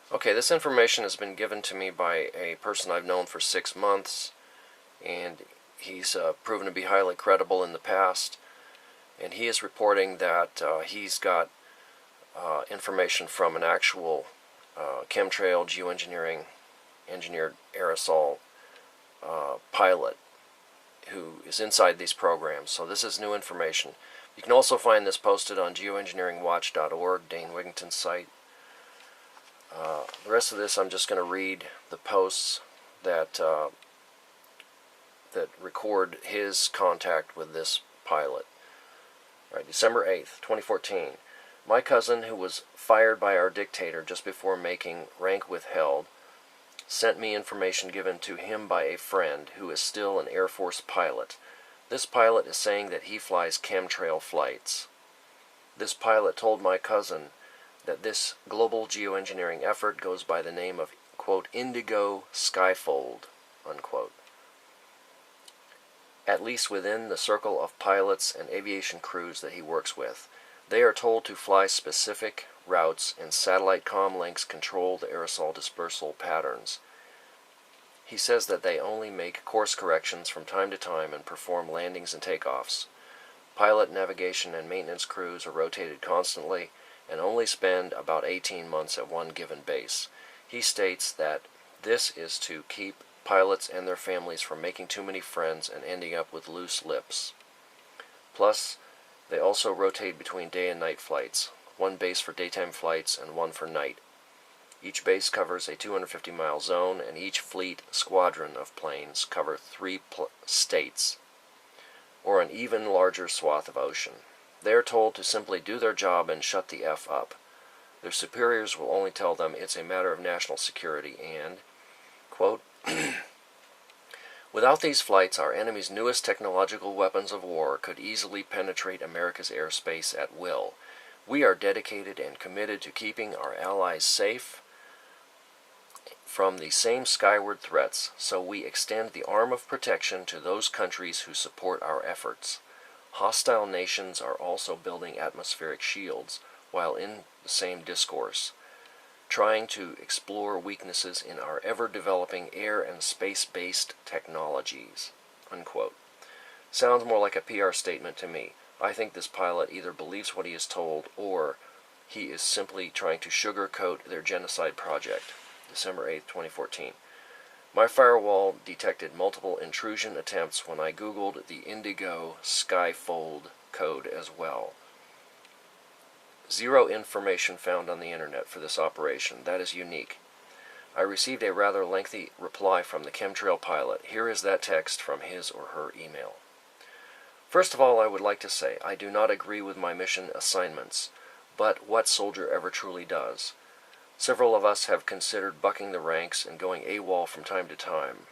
Okay, this information has been given to me by a person I've known for 6 months, and he's proven to be highly credible in the past, and he is reporting that he's got information from an actual chemtrail engineered aerosol pilot who is inside these programs. So this is new information. You can also find this posted on geoengineeringwatch.org, Dane Wigington's site. The rest of this, I'm just going to read the posts that that record his contact with this pilot. All right, December 8th, 2014. My cousin, who was fired by our dictator just before making rank withheld, sent me information given to him by a friend who is still an Air Force pilot. This pilot is saying that he flies chemtrail flights. This pilot told my cousin that this global geoengineering effort goes by the name of, quote, Indigo Sky, unquote. At least within the circle of pilots and aviation crews that he works with. They are told to fly specific routes, and satellite comm links control the aerosol dispersal patterns. He says that they only make course corrections from time to time and perform landings and takeoffs. Pilot, navigation, and maintenance crews are rotated constantly and only spend about 18 months at one given base. He states that this is to keep pilots and their families from making too many friends and ending up with loose lips. Plus, they also rotate between day and night flights, one base for daytime flights and one for night. Each base covers a 250-mile zone, and each fleet squadron of planes cover 3 states, or an even larger swath of ocean. They are told to simply do their job and shut the F up. Their superiors will only tell them it's a matter of national security and, quote, without these flights, our enemy's newest technological weapons of war could easily penetrate America's airspace at will. We are dedicated and committed to keeping our allies safe from the same skyward threats, so we extend the arm of protection to those countries who support our efforts. Hostile nations are also building atmospheric shields while in the same discourse, trying to explore weaknesses in our ever-developing air and space-based technologies, unquote. Sounds more like a PR statement to me. I think this pilot either believes what he is told or he is simply trying to sugarcoat their genocide project. December 8th, 2014. My firewall detected multiple intrusion attempts when I Googled the Indigo Sky code as well. Zero information found on the internet for this operation. That is unique. I received a rather lengthy reply from the chemtrail pilot. Here is that text from his or her email. First of all, I would like to say I do not agree with my mission assignments, but what soldier ever truly does? Several of us have considered bucking the ranks and going AWOL from time to time.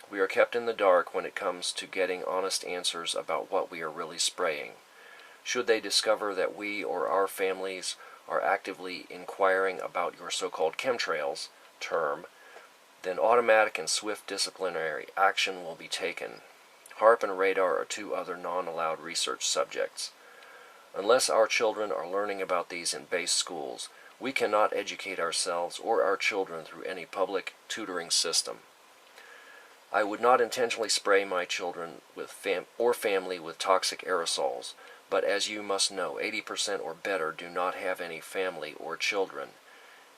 We are kept in the dark when it comes to getting honest answers about what we are really spraying. Should they discover that we or our families are actively inquiring about your so-called chemtrails term, then automatic and swift disciplinary action will be taken. HAARP and radar are 2 other non-allowed research subjects. Unless our children are learning about these in base schools, we cannot educate ourselves or our children through any public tutoring system. I would not intentionally spray my children or family with toxic aerosols, but as you must know, 80% or better do not have any family or children.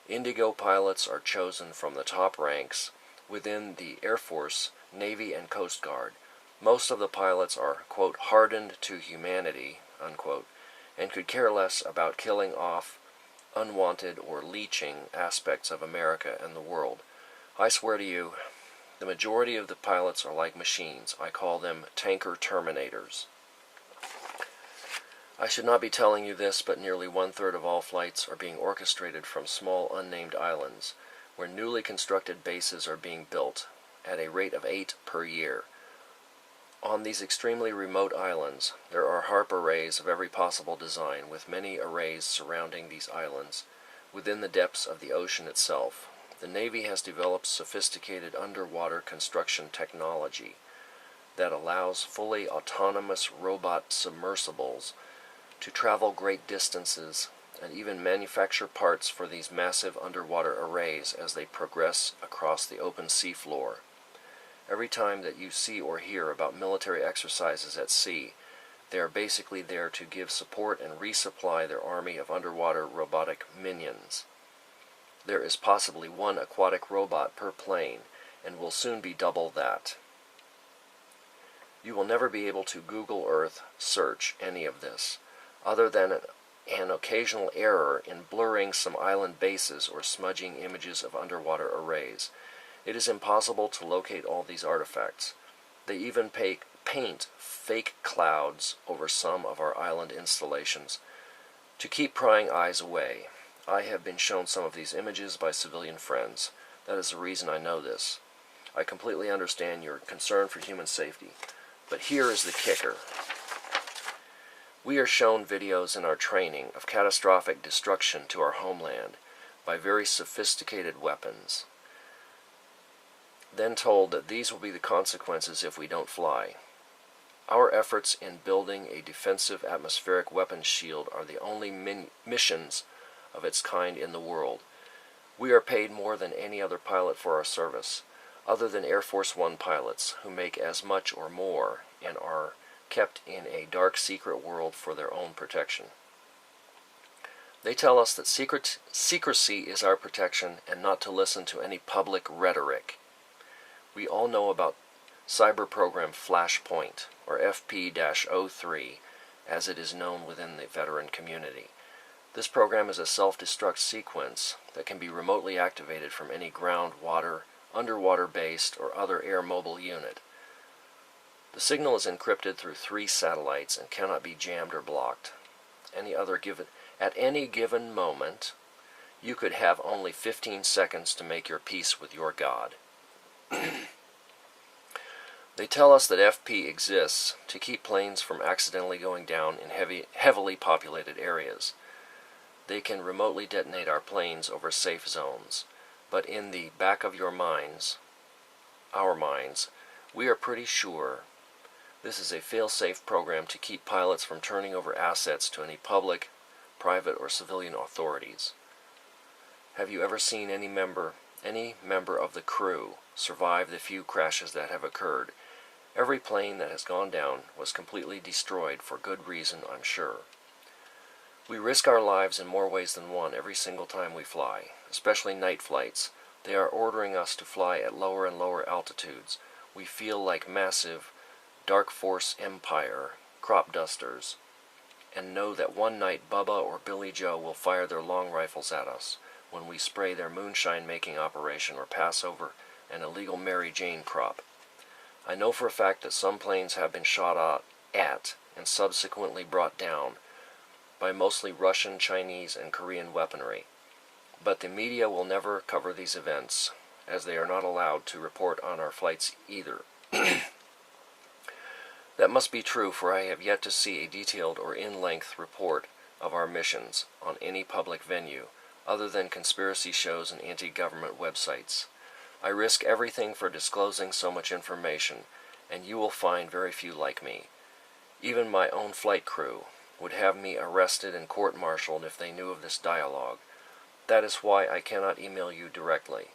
Indigo pilots are chosen from the top ranks within the Air Force, Navy, and Coast Guard. Most of the pilots are, quote, hardened to humanity, unquote, and could care less about killing off unwanted or leeching aspects of America and the world. I swear to you, the majority of the pilots are like machines. I call them tanker terminators. I should not be telling you this, but nearly 1/3 of all flights are being orchestrated from small unnamed islands, where newly constructed bases are being built, at a rate of 8 per year. On these extremely remote islands, there are HAARP arrays of every possible design, with many arrays surrounding these islands, within the depths of the ocean itself. The Navy has developed sophisticated underwater construction technology that allows fully autonomous robot submersibles to travel great distances and even manufacture parts for these massive underwater arrays as they progress across the open sea floor. Every time that you see or hear about military exercises at sea, they are basically there to give support and resupply their army of underwater robotic minions. There is possibly one aquatic robot per plane, and will soon be double that. You will never be able to Google Earth search any of this, other than an occasional error in blurring some island bases or smudging images of underwater arrays. It is impossible to locate all these artifacts. They even paint fake clouds over some of our island installations to keep prying eyes away. I have been shown some of these images by civilian friends. That is the reason I know this. I completely understand your concern for human safety, but here is the kicker. We are shown videos in our training of catastrophic destruction to our homeland by very sophisticated weapons, then told that these will be the consequences if we don't fly. Our efforts in building a defensive atmospheric weapons shield are the only missions of its kind in the world. We are paid more than any other pilot for our service, other than Air Force One pilots, who make as much or more and are kept in a dark secret world for their own protection. They tell us that secrecy is our protection and not to listen to any public rhetoric. We all know about cyber program Flashpoint, or FP-03, as it is known within the veteran community. This program is a self-destruct sequence that can be remotely activated from any ground, water, underwater-based, or other air mobile unit. The signal is encrypted through 3 satellites and cannot be jammed or blocked. At any given moment, you could have only 15 seconds to make your peace with your God. They tell us that FP exists to keep planes from accidentally going down in heavily populated areas. They can remotely detonate our planes over safe zones, but in the back of your minds, our minds, we are pretty sure this is a fail-safe program to keep pilots from turning over assets to any public, private, or civilian authorities. Have you ever seen any member of the crew survive the few crashes that have occurred? Every plane that has gone down was completely destroyed for good reason, I'm sure. We risk our lives in more ways than one every single time we fly, especially night flights. They are ordering us to fly at lower and lower altitudes. We feel like massive Dark Force Empire crop dusters, and know that one night Bubba or Billy Joe will fire their long rifles at us when we spray their moonshine-making operation or pass over an illegal Mary Jane crop. I know for a fact that some planes have been shot at and subsequently brought down by mostly Russian, Chinese, and Korean weaponry. But the media will never cover these events, as they are not allowed to report on our flights either. That must be true, for I have yet to see a detailed or in-length report of our missions on any public venue, other than conspiracy shows and anti-government websites. I risk everything for disclosing so much information, and you will find very few like me. Even my own flight crew would have me arrested and court-martialed if they knew of this dialogue. That is why I cannot email you directly.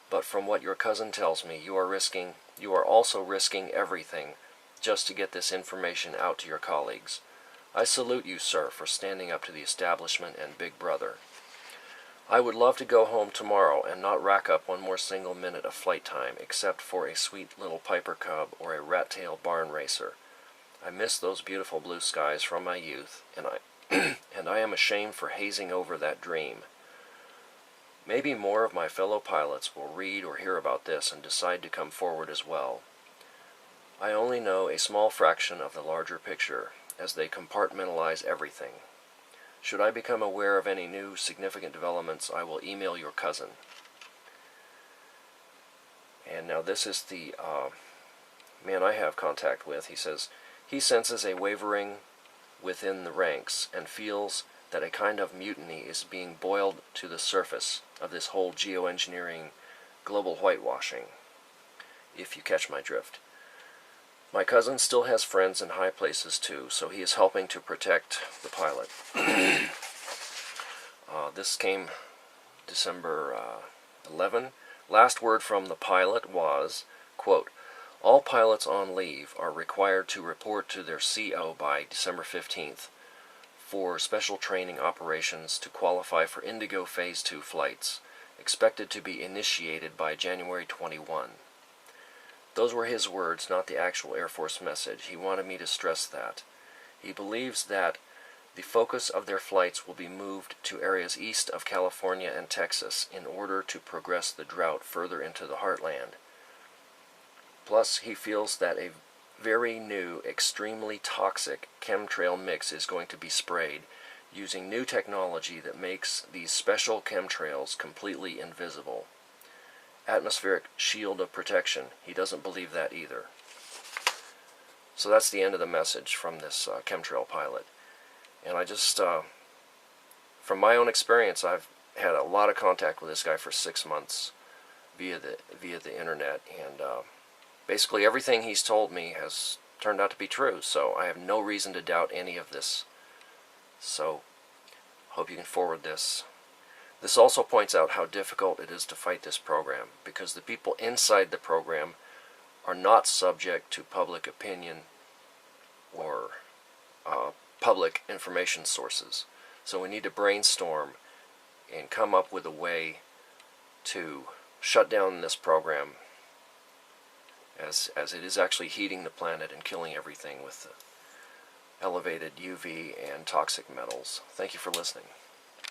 But from what your cousin tells me, you are also risking everything just to get this information out to your colleagues. I salute you, sir, for standing up to the establishment and Big Brother. I would love to go home tomorrow and not rack up one more single minute of flight time, except for a sweet little Piper Cub or a rat-tail barn racer. I miss those beautiful blue skies from my youth, and I am ashamed for hazing over that dream. Maybe more of my fellow pilots will read or hear about this and decide to come forward as well. I only know a small fraction of the larger picture, as they compartmentalize everything. Should I become aware of any new significant developments, I will email your cousin. And now this is the man I have contact with. He says he senses a wavering within the ranks and feels that a kind of mutiny is being boiled to the surface of this whole geoengineering global whitewashing, if you catch my drift. My cousin still has friends in high places too, so he is helping to protect the pilot. This came December 11. Last word from the pilot was, quote, all pilots on leave are required to report to their CO by December 15th for special training operations to qualify for Indigo Phase 2 flights, expected to be initiated by January 21. Those were his words, not the actual Air Force message. He wanted me to stress that. He believes that the focus of their flights will be moved to areas east of California and Texas in order to progress the drought further into the heartland. Plus, he feels that a very new, extremely toxic chemtrail mix is going to be sprayed using new technology that makes these special chemtrails completely invisible. Atmospheric shield of protection. He doesn't believe that either. So that's the end of the message from this chemtrail pilot. And I just, from my own experience, I've had a lot of contact with this guy for 6 months via the internet, and basically everything he's told me has turned out to be true, so I have no reason to doubt any of this. So, hope you can forward this. This also points out how difficult it is to fight this program, because the people inside the program are not subject to public opinion or public information sources. So we need to brainstorm and come up with a way to shut down this program, as it is actually heating the planet and killing everything with elevated UV and toxic metals. Thank you for listening.